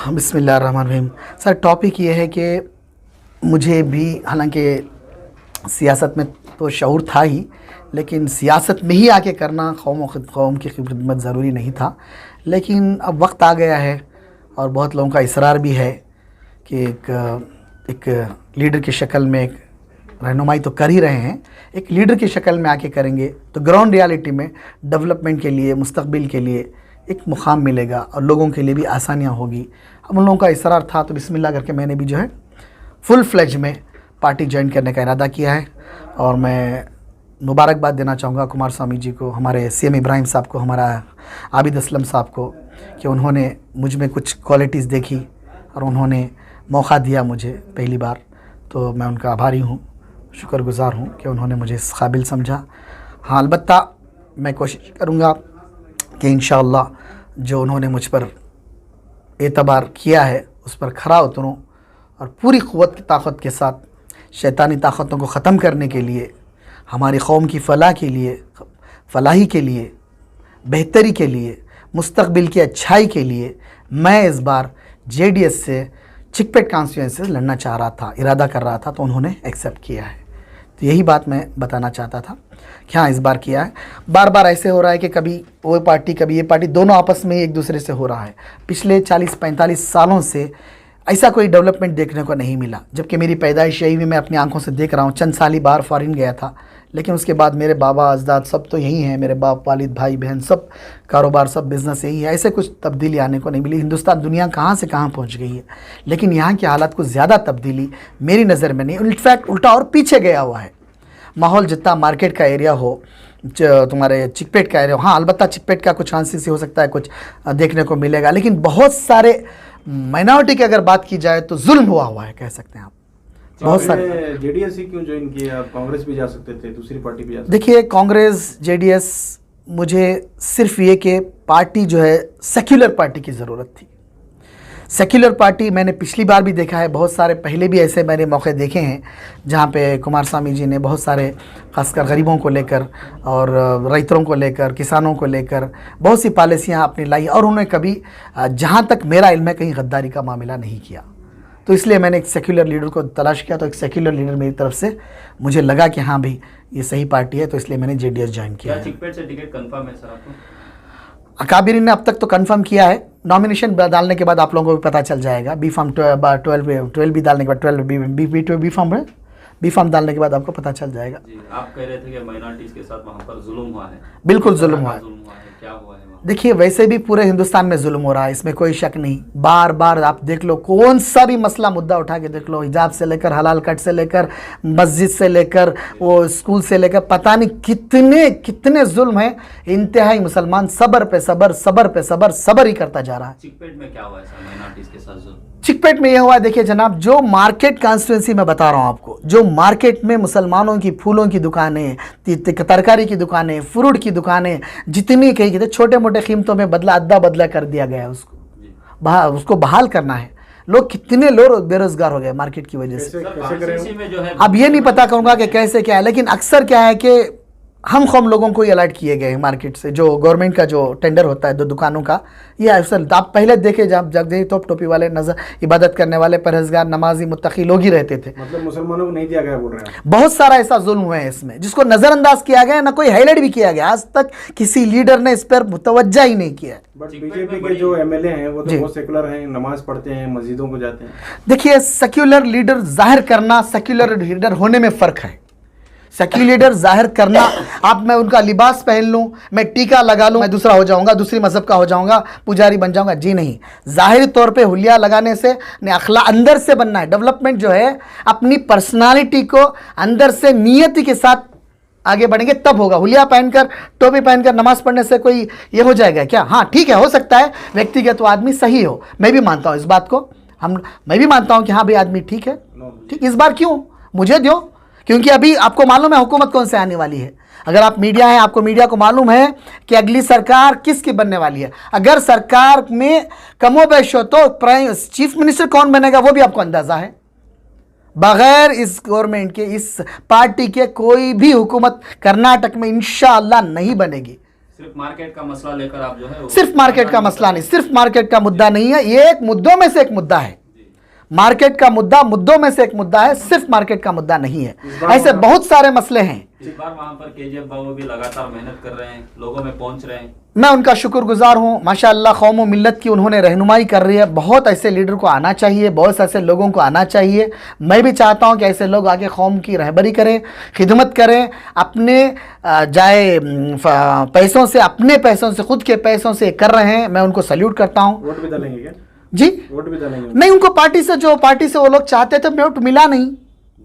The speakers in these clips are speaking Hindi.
बिस्मिल्लाहिर्रहमानिर्रहीम। सर, टॉपिक ये है कि मुझे भी हालांकि सियासत में तो शऊर था ही, लेकिन सियासत में ही आके करना कौम की खिदमत ज़रूरी नहीं था। लेकिन अब वक्त आ गया है और बहुत लोगों का इसरार भी है कि एक लीडर की शक्ल में एक रहनुमाई तो कर ही रहे हैं, एक लीडर की शक्ल में आके करेंगे तो ग्राउंड रियलिटी में डेवलपमेंट के लिए, मुस्तकबिल के लिए एक मुकाम मिलेगा और लोगों के लिए भी आसानियाँ होगी। अब उन लोगों का इसरार था तो बिस्मिल्लाह करके मैंने भी जो है फुल फ्लेज में पार्टी ज्वाइन करने का इरादा किया है। और मैं मुबारकबाद देना चाहूँगा कुमार स्वामी जी को, हमारे सीएम इब्राहिम साहब को, हमारा आबिद असलम साहब को, कि उन्होंने मुझ में कुछ क्वालिटीज़ देखी और उन्होंने मौका दिया मुझे पहली बार। तो मैं उनका आभारी हूँ, शुक्रगुज़ार हूँ कि उन्होंने मुझे इस काबिल समझा। हाँ, अलबत्ता मैं कोशिश करूँगा कि इंशाअल्लाह जो उन्होंने मुझ पर एतबार किया है उस पर खरा उतरूँ और पूरी क़ुव्वत की ताकत के साथ शैतानी ताकतों को ख़त्म करने के लिए, हमारी कौम की फ़लाह के लिए, फलाही के लिए, बेहतरी के लिए, मुस्तकबिल की अच्छाई के लिए मैं इस बार जेडीएस से चिकपेट कॉन्स्टिट्यूएंसी से लड़ना चाह रहा था, इरादा कर रहा था, तो उन्होंने एक्सेप्ट किया है। तो यही बात मैं बताना चाहता था कि हाँ, इस बार किया है। बार बार ऐसे हो रहा है कि कभी वो पार्टी कभी ये पार्टी, दोनों आपस में एक दूसरे से हो रहा है। पिछले 40-45 सालों से ऐसा कोई डेवलपमेंट देखने को नहीं मिला, जबकि मेरी पैदाइश यही भी मैं अपनी आंखों से देख रहा हूँ। चंद साल ही बाहर फॉरेन गया था, लेकिन उसके बाद मेरे बाबा अजदाद सब तो यही हैं, मेरे बाप, वालिद, भाई बहन सब कारोबार, सब बिज़नेस यही है। ऐसे कुछ तब्दीली आने को नहीं मिली। हिंदुस्तान दुनिया कहाँ से कहाँ पहुँच गई है, लेकिन यहाँ की हालात कुछ ज़्यादा तब्दीली मेरी नज़र में नहीं, इनफैक्ट उल्टा और पीछे गया हुआ है। माहौल जितना मार्केट का एरिया हो, तुम्हारे चिकपेट का एरिया हो, हाँ अलबत्ता चिकपेट का कुछ चांसेस हो सकता है, कुछ देखने को मिलेगा, लेकिन बहुत सारे माइनॉरिटी की अगर बात की जाए तो जुल्म हुआ है, कह सकते हैं आप। बहुत सारे जेडीएस ही क्यों ज्वाइन किया? आप कांग्रेस भी जा सकते थे, दूसरी पार्टी भी जा सकते थे। देखिए, कांग्रेस जेडीएस मुझे सिर्फ ये कि पार्टी जो है सेक्युलर पार्टी की ज़रूरत थी। सेक्युलर पार्टी मैंने पिछली बार भी देखा है, बहुत सारे पहले भी ऐसे मैंने मौके देखे हैं जहाँ पे कुमार स्वामी जी ने बहुत सारे खासकर गरीबों को लेकर और रैतरों को लेकर, किसानों को लेकर बहुत सी पॉलिसियाँ अपनी लाई और उन्होंने कभी, जहाँ तक मेरा इल्म है, कहीं गद्दारी का मामला नहीं किया। तो इसलिए मैंने एक सेक्युलर लीडर को तलाश किया, तो एक सेक्युलर लीडर मेरी तरफ से मुझे लगा कि हाँ भाई ये सही पार्टी है, तो इसलिए मैंने जेडीएस ज्वाइन किया। चिकपेट से टिकट कंफर्म है सर आपको? अकाबिरीन ने अब तक तो कंफर्म किया है। नॉमिनेशन डालने के बाद आप लोगों को भी पता चल जाएगा। बी फॉर्म 12 भी डालने के बाद 12 बी फॉर्म डालने के बाद आपको पता चल जाएगा। जी, आप कह रहे थे कि माइनॉरिटीज के साथ वहाँ पर जुल्म हुआ है। बिल्कुल जुल्म हुआ है। क्या हुआ है? देखिए, वैसे भी पूरे हिंदुस्तान में जुल्म हो रहा है, इसमें कोई शक नहीं। बार बार आप देख लो, कौन सा भी मसला मुद्दा उठा के देख लो, हिजाब से लेकर हलाल कट से लेकर मस्जिद से लेकर वो स्कूल से लेकर, पता नहीं कितने कितने जुल्म है। इंतहाई मुसलमान सबर पे सबर, सबर पे सबर, सबर ही करता जा रहा है। चिकपेट में क्या हुआ है सर माइनॉरिटीज के साथ जुल्म? चिकपेट में यह हुआ, देखिए जनाब, जो मार्केट कॉन्स्टिट्यूंसी में बता रहा हूँ आपको, जो मार्केट में मुसलमानों की फूलों की दुकानें, तरकारी की दुकानें, फ्रूट की दुकानें, जितनी कहीं कहते छोटे मोटे कीमतों में अद्दा बदला कर दिया गया है, उसको बहाल करना है। लोग कितने लोग बेरोजगार हो गए मार्केट की वजह से। अब ये नहीं पता कहूँगा कि कैसे क्या है, लेकिन अक्सर क्या है कि हम लोगों को ये अलर्ट किए गए हैं मार्केट से, जो गवर्नमेंट का जो टेंडर होता है 2 दुकानों का, ये अक्सर आप पहले देखे जब तोप टोपी वाले, नजर इबादत करने वाले, परहेजगार, नमाजी, मुत्तकी लोग ही रहते थे। मतलब मुसलमानों को नहीं दिया गया बोल रहे हैं। बहुत सारा ऐसा जुल्म हुआ है इसमें, जिसको नजरअंदाज किया गया, ना कोई हाईलाइट भी किया गया। आज तक किसी लीडर ने इस पर मुतवज्जा ही नहीं किया। बट बीजेपी के जो एमएलए हैं वो तो बहुत सेकुलर हैं, नमाज पढ़ते हैं, मस्जिदों को जाते हैं। देखिए, सेक्युलर लीडर जाहिर करना, सेक्युलर लीडर होने में फ़र्क है। सेक्युलर लीडर जाहिर करना, आप मैं उनका लिबास पहन लूँ, मैं टीका लगा लूँ, मैं दूसरा हो जाऊँगा, दूसरी मज़हब का हो जाऊँगा, पुजारी बन जाऊँगा, जी नहीं। ज़ाहिरी तौर पे हुलिया लगाने से अखला अंदर से बनना है। डेवलपमेंट जो है अपनी पर्सनालिटी को अंदर से नियति के साथ आगे बढ़ेंगे तब होगा। हुलिया पहनकर, टोपी पहनकर नमाज पढ़ने से कोई ये हो जाएगा क्या? हाँ ठीक है, हो सकता है व्यक्तिगत वो आदमी सही हो, मैं भी मानता हूँ इस बात को। मैं भी मानता हूँ कि हाँ भाई आदमी ठीक है, ठीक। इस बार क्यों मुझे दो, क्योंकि अभी आपको मालूम है हुकूमत कौन से आने वाली है। अगर आप मीडिया हैं, आपको मीडिया को मालूम है कि अगली सरकार किसकी बनने वाली है। अगर सरकार में कमोबेश हो तो चीफ मिनिस्टर कौन बनेगा वो भी आपको अंदाजा है। बगैर इस गवर्नमेंट के, इस पार्टी के कोई भी हुकूमत कर्नाटक में इंशाअल्लाह नहीं बनेगी। सिर्फ मार्केट का मसला लेकर आप जो है सिर्फ मार्केट का मसला नहीं, सिर्फ मार्केट का मुद्दा नहीं है, ये एक मुद्दों में से एक मुद्दा है। मार्केट का मुद्दा मुद्दों में से एक मुद्दा है, सिर्फ मार्केट का मुद्दा नहीं है। ऐसे बहुत सारे मसले हैं। इस बार वहाँ पर केजीएफ बाबू भी लगातार मेहनत कर रहे हैं, लोगों में पहुंच रहे हैं। मैं उनका शुक्रगुजार हूँ, माशाअल्लाह कौम व मिल्लत की उन्होंने रहनुमाई कर रही है। बहुत ऐसे लीडर को आना चाहिए, बहुत ऐसे लोगों को आना चाहिए। मैं भी चाहता हूँ कि ऐसे लोग आगे कौम की रहबरी करें, खिदमत करें, अपने जाए पैसों से, अपने पैसों से, खुद के पैसों से कर रहे हैं। मैं उनको सल्यूट करता हूँ। वोट भी डालेंगे क्या? जी वोट भी डालेंगे? नहीं, उनको पार्टी से, जो पार्टी से वो लोग चाहते थे वोट मिला नहीं,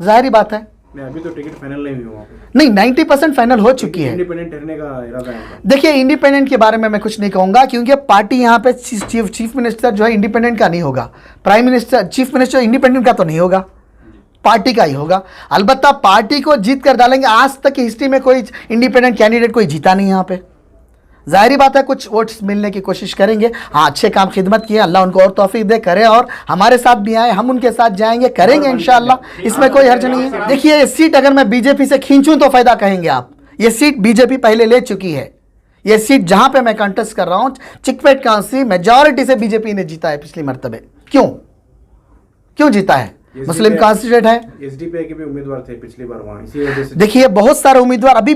जाहिर बात है। नहीं, अभी तो टिकट फाइनल नहीं हुआ। नहीं, 90% फाइनल हो चुकी है। इंडिपेंडेंट ठहरने का इरादा है? देखिए, इंडिपेंडेंट के बारे में मैं कुछ नहीं कहूंगा, क्योंकि पार्टी यहाँ पे चीफ मिनिस्टर जो है इंडिपेंडेंट का नहीं होगा, prime minister, chief minister independent का तो नहीं होगा, पार्टी का ही होगा। अलबत्ता पार्टी को जीत कर डालेंगे। आज तक की हिस्ट्री में कोई इंडिपेंडेंट कैंडिडेट कोई जीता नहीं यहाँ पे। जाहिर बात है कुछ वोट्स मिलने की कोशिश करेंगे। हाँ, अच्छे काम खिदमत किए, अल्लाह उनको और तौफीक दे, करे और हमारे साथ भी आए, हम उनके साथ जाएंगे, करेंगे इंशाअल्लाह, इसमें कोई हर्ज नहीं है। देखिए, ये सीट अगर मैं बीजेपी से खींचूं तो फायदा कहेंगे आप। ये सीट बीजेपी पहले ले चुकी है। ये सीट जहां पे मैं कंटेस्ट कर रहा हूं, चिकपेट कांसी, मेजॉरिटी से बीजेपी ने जीता है पिछली मरतबे। क्यों जीता है? मुस्लिम कॉन्स्टिट्यूट है। एसडीपीआई के भी उम्मीदवार थे पिछली बार वहाँ, इसी वजह से। देखिए, बहुत सारे उम्मीदवार अभी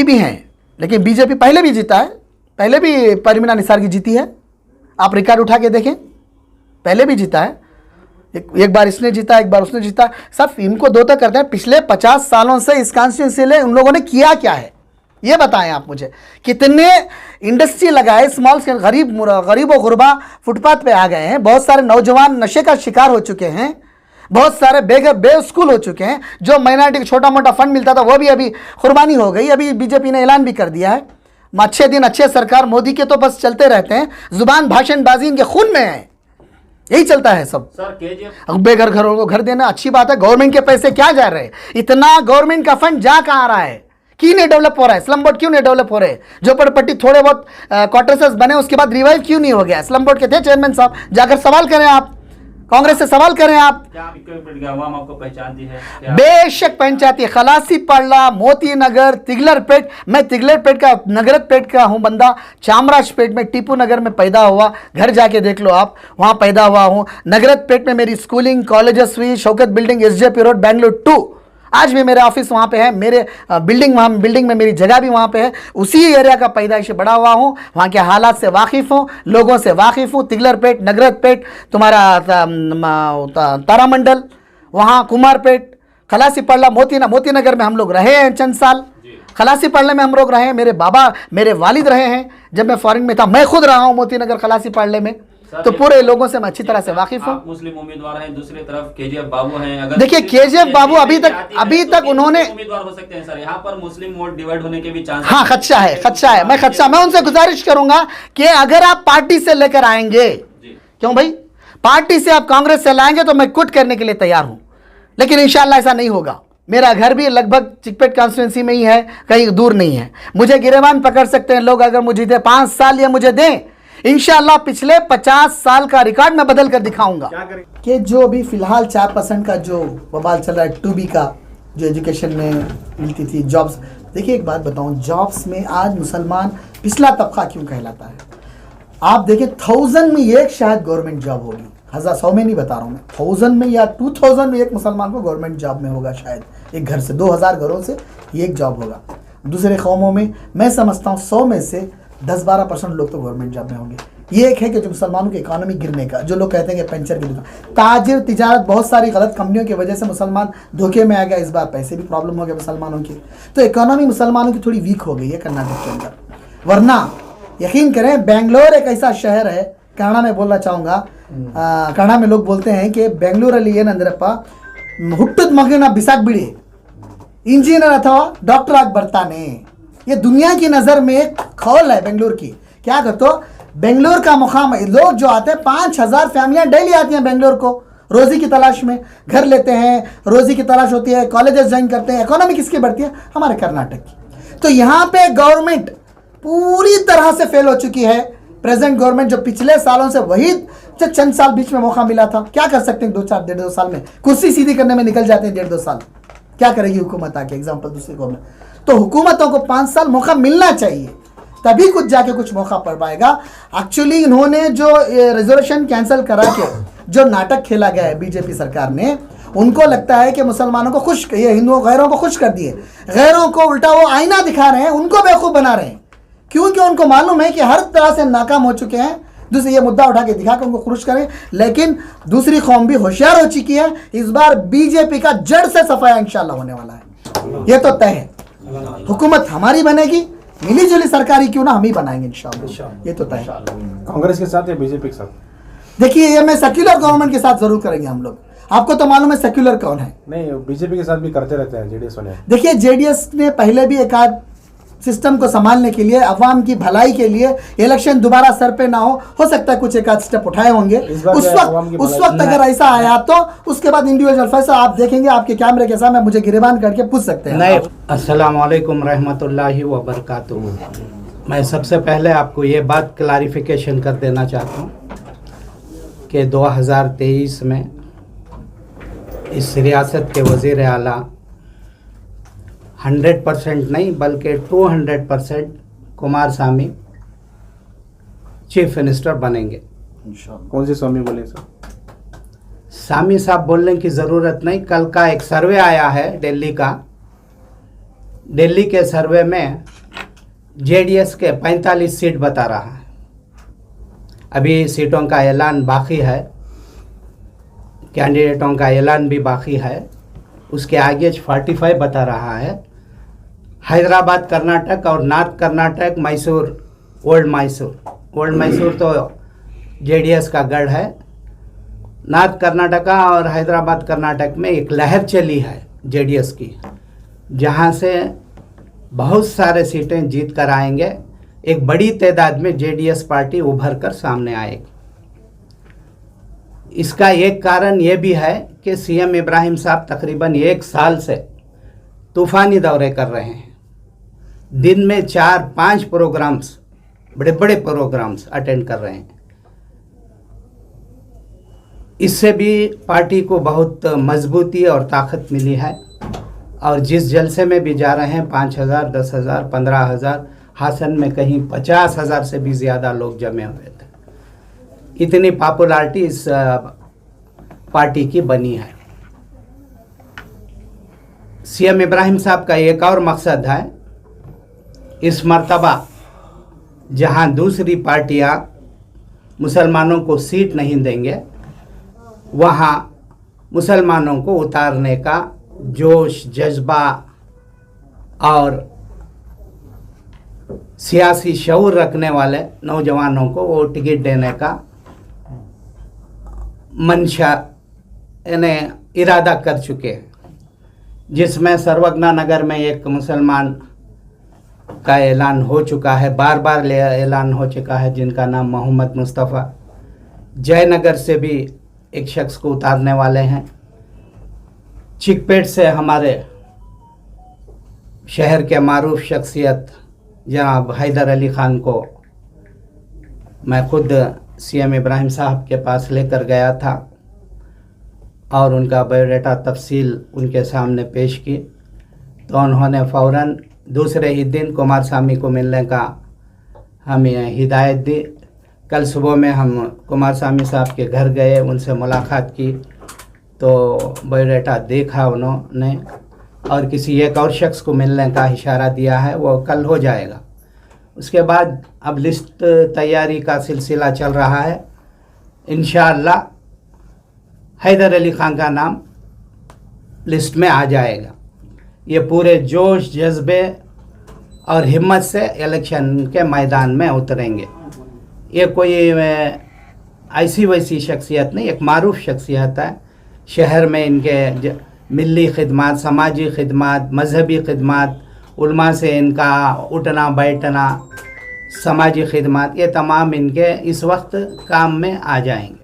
भी हैं, लेकिन बीजेपी पहले भी जीता है। पहले भी परवीन निसार की जीती है, आप रिकॉर्ड उठा के देखें, पहले भी जीता है। एक बार इसने जीता, एक बार उसने जीता। सब इनको दो तो करते हैं। पिछले 50 सालों से इस कॉन्स्टिट्यूंसी में उन लोगों ने किया क्या है, ये बताएं आप मुझे। कितने इंडस्ट्री लगाए, स्मॉल स्केल, गरीब व गुरबा फुटपाथ पे आ गए हैं। बहुत सारे नौजवान नशे का शिकार हो चुके हैं, बहुत सारे बेस्कूल हो चुके हैं। जो माइनॉरिटी को छोटा मोटा फंड मिलता था वो भी अभी कुर्बानी हो गई। अभी बीजेपी ने ऐलान भी कर दिया है, अच्छे दिन अच्छे सरकार मोदी के तो बस चलते रहते हैं, जुबान भाषणबाजी इनके खून में है, यही चलता है सब। सर केजीएफ बेघर घरों को घर देना अच्छी बात है। गवर्नमेंट के पैसे क्या जा रहे हैं? इतना गवर्नमेंट का फंड जा कहाँ रहा है? क्यों नहीं डेवलप हो रहा है? स्लम बोर्ड क्यों नहीं डेवलप हो रहे? झोपड़पट्टी थोड़े बहुत क्वार्टर्स बने, उसके बाद रिवाइव क्यों नहीं हो गया? स्लम बोर्ड के थे चेयरमैन साहब, जाकर सवाल करें आप, कांग्रेस से सवाल करें आप। क्या आपको पहचानती है क्या? बेशक पहचानती है। खलासी पड़ला, मोती नगर, तिगलरपेट। मैं तिगलरपेट का, नगरतपेट का हूं बंदा। चामराजपेट में, टीपू नगर में पैदा हुआ, घर जाके देख लो आप, वहां पैदा हुआ हूं। नगरतपेट में मेरी स्कूलिंग, कॉलेजेस हुई, Shaukat building, SJP road, Bengaluru 2। आज भी मेरा ऑफिस वहाँ पे है, मेरे बिल्डिंग में मेरी जगह भी वहाँ पे है। उसी एरिया का पैदाइश बड़ा हुआ हूँ, वहाँ के हालात से वाकिफ़ हूँ, लोगों से वाकिफ़ हूँ। तिगलरपेट, नगरतपेट, तुम्हारा तारामंडल, वहाँ कुमारपेट, खलासी पड़ला, मोती नगर में हम लोग रहे हैं चंद साल। खलासी पड़ले में हम लोग रहे हैं, मेरे बाबा, मेरे वालिद रहे हैं जब मैं फॉरेन में था। मैं खुद रहा हूँ मोती नगर, खलासी पड़ले में, तो पूरे लोगों से मैं अच्छी तरह से वाकिफ हूँ। मुस्लिम उम्मीदवार हैं, दूसरी तरफ केजीएफ बाबू हैं। अगर देखिए, केजीएफ बाबू अभी तक उन्होंने उम्मीदवार हो सकते हैं सर, यहाँ पर मुस्लिम वोट डिवाइड होने के भी चांस। हाँ, खदशा है। मैं उनसे गुजारिश करूंगा कि अगर आप पार्टी से लेकर आएंगे, क्यों भाई, पार्टी से आप कांग्रेस से लाएंगे तो मैं क्विट करने के लिए तैयार हूं, लेकिन इंशाल्लाह ऐसा नहीं होगा। मेरा घर भी लगभग चिकपेट कॉन्स्टिट्यूंसी में ही है, कहीं दूर नहीं है। मुझे गिरेबान पकड़ सकते हैं लोग, अगर मुझे 5 साल या मुझे दें, इंशाअल्लाह पिछले 50 साल का रिकॉर्ड मैं बदल कर दिखाऊंगा। कि जो अभी फिलहाल 4% का जो बवाल चल रहा है, 2B का, जो एजुकेशन में मिलती थी जॉब्स। देखिए, एक बात बताऊं, जॉब्स में आज मुसलमान पिछला तबका क्यों कहलाता है? आप देखिए, 1000 में एक शायद गवर्नमेंट जॉब होगी, 100 में नहीं बता रहा हूँ मैं, 1000 में या 2000 में एक मुसलमान को गवर्नमेंट जॉब में होगा शायद। एक घर से 2000 घरों से एक जॉब होगा। दूसरे कौमों में मैं समझता हूँ 100 में से 10-12% लोग तो गवर्नमेंट जॉब में होंगे। ये एक है कि जो मुसलमानों की इकोनॉमी गिरने का, जो लोग कहते हैं कि पंचर की दुकान, ताजिर तिजारत, बहुत सारी गलत कंपनियों की वजह से मुसलमान धोखे में आ गया। इस बार पैसे भी प्रॉब्लम हो गया मुसलमानों की, तो इकोनॉमी मुसलमानों की थोड़ी वीक हो गई है कर्नाटक के अंदर। वरना यकीन करें, बेंगलोर एक ऐसा शहर है, कन्नड़ा में बोलना चाहूँगा, कन्नड़ा में लोग बोलते हैं कि बेंगलूರಲ್ಲಿ ಏನಂದ್ರಪ್ಪ ಹುಟ್ಟದ ಮಗನ ಬಿಸಾಕ್ಬಿಡಿ, इंजीनियर अथवा डॉक्टर आग ಬರ್ತಾನೆ। ये दुनिया की नज़र में एक खौल है बेंगलुरु की। क्या करते हो, बेंगलुरु का मुकाम, लोग जो आते हैं 5000 फैमिलियां डेली आती हैं बेंगलुरु को रोज़ी की तलाश में, घर लेते हैं, रोज़ी की तलाश होती है, कॉलेजेस ज्वाइन करते हैं। इकोनॉमी किसकी बढ़ती है? हमारे कर्नाटक की। तो यहाँ पे गवर्नमेंट पूरी तरह से फेल हो चुकी है। प्रेजेंट गवर्नमेंट जो पिछले सालों से, वही जो चंद साल बीच में मौका मिला था, क्या कर सकते हैं? 1.5-2 साल में कुर्सी सीधी करने में निकल जाते हैं 1.5-2 साल। क्या करेगी हुकूमत आके? एग्जाम्पल दूसरी गवर्नमेंट। तो हुकूमतों को 5 साल मौका मिलना चाहिए, तभी कुछ जाके कुछ मौका पड़ पाएगा। एक्चुअली इन्होंने जो रिजर्वेशन कैंसिल करा के जो नाटक खेला गया है बीजेपी सरकार ने, उनको लगता है कि मुसलमानों को खुश, ये हिंदुओं गैरों को खुश कर दिए, गैरों को उल्टा वो आईना दिखा रहे हैं, उनको बेवकूफ़ बना रहे हैं, क्योंकि उनको मालूम है कि हर तरह से नाकाम हो चुके हैं। दूसरी ये मुद्दा उठा के दिखा के उनको खुश करें, लेकिन दूसरी कौम भी होशियार हो चुकी है। इस बार बीजेपी का जड़ से सफाया इंशाल्लाह होने वाला है, ये तो तय है। हुकूमत हमारी बनेगी, मिली जुली सरकारी क्यों ना हम ही बनाएंगे इंशाल्लाह, ये तो तय है। कांग्रेस के साथ या बीजेपी के साथ? देखिए, ये मैं सेक्युलर गवर्नमेंट के साथ जरूर करेंगे हम लोग। आपको तो मालूम है सेक्युलर कौन है? नहीं, बीजेपी के साथ भी करते रहते हैं जेडीएस वाले। देखिए, जेडीएस ने पहले भी एक आध सिस्टम को संभालने के लिए, अवाम की भलाई के लिए, इलेक्शन दोबारा सर पे ना हो सकता है कुछ एक आध स्टेप उठाए होंगे। उस वक्त अगर ऐसा आया तो उसके बाद इंडिविजुअल फैसला आप देखेंगे, आपके कैमरे के सामने मुझे गिरबान करके पूछ सकते हैं। नहीं, अस्सलाम वालेकुम रहमतुल्लाहि व बरकातुहू। मैं सबसे पहले आपको ये बात क्लारिफिकेशन कर देना चाहता हूँ कि 2023 में इस रियासत के वज़ीर आला 100% नहीं बल्कि 200% कुमारस्वामी चीफ मिनिस्टर बनेंगे। कौन से स्वामी बोले सर? सामी साहब बोलने की ज़रूरत नहीं। कल का एक सर्वे आया है दिल्ली का, दिल्ली के सर्वे में जेडीएस के 45 सीट बता रहा है। अभी सीटों का ऐलान बाकी है, कैंडिडेटों का ऐलान भी बाकी है। उसके आगे 45 बता रहा है। हैदराबाद कर्नाटक और नॉर्थ कर्नाटक, मैसूर, ओल्ड मैसूर तो जेडीएस का गढ़ है। नॉर्थ कर्नाटका और हैदराबाद कर्नाटक में एक लहर चली है जेडीएस की, जहां से बहुत सारे सीटें जीत कर आएंगे। एक बड़ी तादाद में जेडीएस पार्टी उभर कर सामने आएगी। इसका एक कारण ये भी है कि सीएम इब्राहिम साहब तकरीबन 1 साल से तूफ़ानी दौरे कर रहे हैं। दिन में 4-5 प्रोग्राम्स, बड़े बड़े प्रोग्राम्स अटेंड कर रहे हैं। इससे भी पार्टी को बहुत मजबूती और ताकत मिली है। और जिस जलसे में भी जा रहे हैं 5,000, 10,000, 15,000, हासन में कहीं 50,000 से भी ज़्यादा लोग जमे हुए थे। इतनी पॉपुलैरिटी इस पार्टी की बनी है। सीएम इब्राहिम साहब का एक और मकसद है, इस मर्तबा जहां दूसरी पार्टियां मुसलमानों को सीट नहीं देंगे, वहां मुसलमानों को उतारने का जोश, जज्बा और सियासी शऊर रखने वाले नौजवानों को वो टिकट देने का मंशा इन्हें इरादा कर चुके हैं। जिसमें सर्वज्ञा नगर में एक मुसलमान का ऐलान हो चुका है, बार बार ऐलान हो चुका है, जिनका नाम मोहम्मद मुस्तफ़ा। जयनगर से भी एक शख्स को उतारने वाले हैं। चिकपेट से हमारे शहर के मारूफ शख्सियत जनाब हैदर अली ख़ान को मैं खुद सीएम इब्राहिम साहब के पास लेकर गया था और उनका बायोडाटा तफसील उनके सामने पेश की, तो उन्होंने फ़ौरन दूसरे ही दिन कुमारस्वामी को मिलने का हमें हिदायत दी। कल सुबह में हम कुमारस्वामी साहब के घर गए, उनसे मुलाकात की, तो बायोडाटा देखा उन्होंने और किसी एक और शख्स को मिलने का इशारा दिया है, वो कल हो जाएगा। उसके बाद अब लिस्ट तैयारी का सिलसिला चल रहा है। इंशाअल्लाह हैदर अली ख़ान का नाम लिस्ट में आ जाएगा। ये पूरे जोश, जज्बे और हिम्मत से इलेक्शन के मैदान में उतरेंगे। ये कोई ऐसी वैसी शख्सियत नहीं, एक मारूफ शख्सियत है। शहर में इनके मिली खिदमात, समाजी खिदमात, मजहबी खिदमात, उलमा से इनका उठना बैठना, समाजी खिदमात, ये तमाम इनके इस वक्त काम में आ जाएंगे।